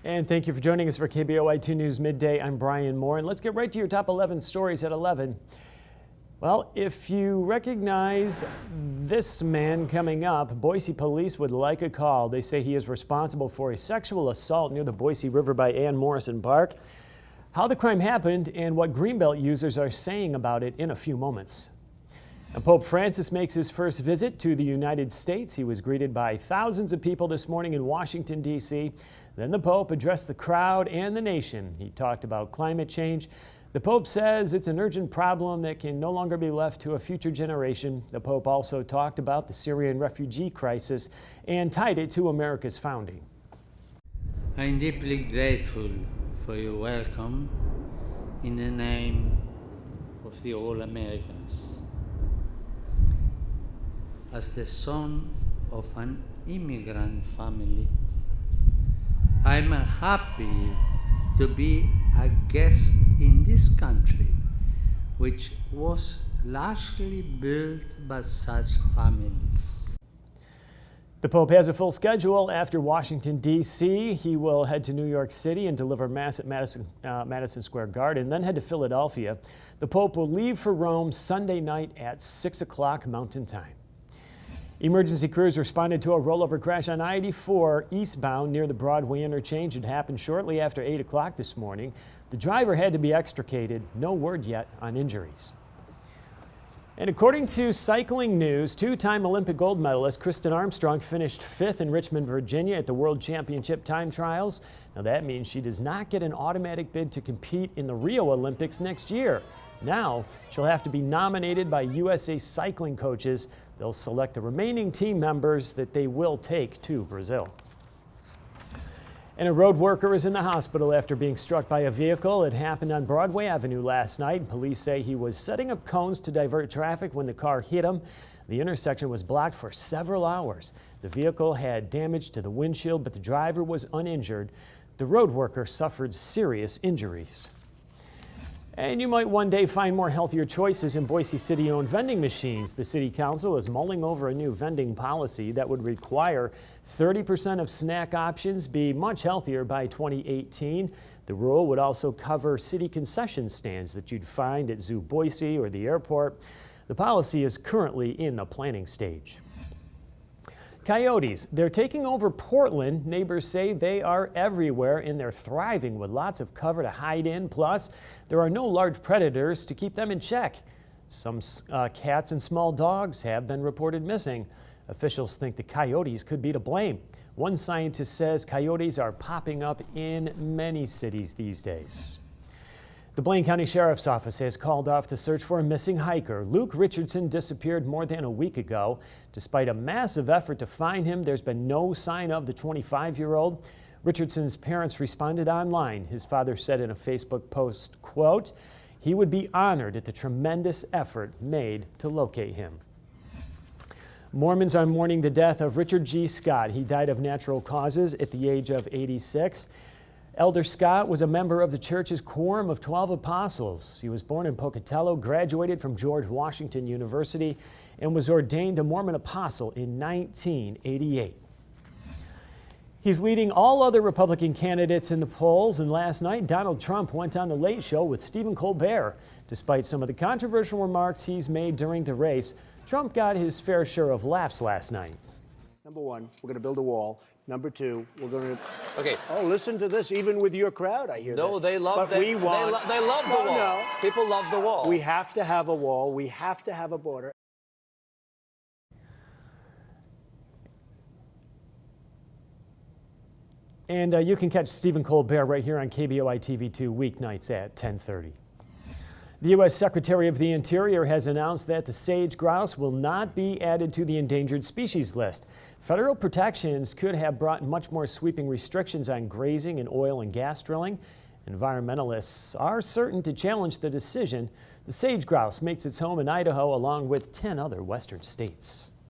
And thank you for joining us for KBOI2 News Midday. I'm Brian Moore, and let's get right to your top 11 stories at 11. Well, if you recognize this man coming up, Boise police would like a call. They say he is responsible for a sexual assault near the Boise River by Ann Morrison Park. How the crime happened and what Greenbelt users are saying about it in a few moments. And Pope Francis makes his first visit to the United States. He was greeted by thousands of people this morning in Washington, D.C. Then the Pope addressed the crowd and the nation. He talked about climate change. The Pope says it's an urgent problem that can no longer be left to a future generation. The Pope also talked about the Syrian refugee crisis and tied it to America's founding. I'm deeply grateful for your welcome in the name of the all Americans. As the son of an immigrant family, I'm happy to be a guest in this country, which was largely built by such families. The Pope has a full schedule after Washington, D.C. He will head to New York City and deliver Mass at Madison Square Garden, then head to Philadelphia. The Pope will leave for Rome Sunday night at 6 o'clock Mountain Time. Emergency crews responded to a rollover crash on I-84 eastbound near the Broadway interchange. It happened shortly after 8 o'clock this morning. The driver had to be extricated. No word yet on injuries. And according to Cycling News, two-time Olympic gold medalist Kristen Armstrong finished 5th in Richmond, Virginia at the World Championship time trials. Now that means she does not get an automatic bid to compete in the Rio Olympics next year. Now she'll have to be nominated by USA cycling coaches. They'll select the remaining team members that they will take to Brazil. And a road worker is in the hospital after being struck by a vehicle. It happened on Broadway Avenue last night. Police say he was setting up cones to divert traffic when the car hit him. The intersection was blocked for several hours. The vehicle had damage to the windshield, but the driver was uninjured. The road worker suffered serious injuries. And you might one day find more healthier choices in Boise City-owned vending machines. The City Council is mulling over a new vending policy that would require 30% of snack options be much healthier by 2018. The rule would also cover city concession stands that you'd find at Zoo Boise or the airport. The policy is currently in the planning stage. Coyotes, they're taking over Portland. Neighbors say they are everywhere and they're thriving with lots of cover to hide in. Plus, there are no large predators to keep them in check. Some cats and small dogs have been reported missing. Officials think the coyotes could be to blame. One scientist says coyotes are popping up in many cities these days. The Blaine County Sheriff's Office has called off the search for a missing hiker. Luke Richardson disappeared more than a week ago. Despite a massive effort to find him, there's been no sign of the 25-year-old. Richardson's parents responded online. His father said in a Facebook post, quote, he would be honored at the tremendous effort made to locate him. Mormons are mourning the death of Richard G. Scott. He died of natural causes at the age of 86. Elder Scott was a member of the church's Quorum of 12 Apostles. He was born in Pocatello, graduated from George Washington University, and was ordained a Mormon apostle in 1988. He's leading all other Republican candidates in the polls, and last night Donald Trump went on The Late Show with Stephen Colbert. Despite some of the controversial remarks he's made during the race, Trump got his fair share of laughs last night. Number one, we're going to build a wall. Number two, we're going to... Okay. Oh, listen to this. Even with your crowd, I hear that. No, they love but we want... they love the wall. No. People love the wall. We have to have a wall. We have to have a border. And you can catch Stephen Colbert right here on KBOI TV2 weeknights at 10:30. The U.S. Secretary of the Interior has announced that the sage grouse will not be added to the endangered species list. Federal protections could have brought much more sweeping restrictions on grazing and oil and gas drilling. Environmentalists are certain to challenge the decision. The sage grouse makes its home in Idaho along with 10 other western states.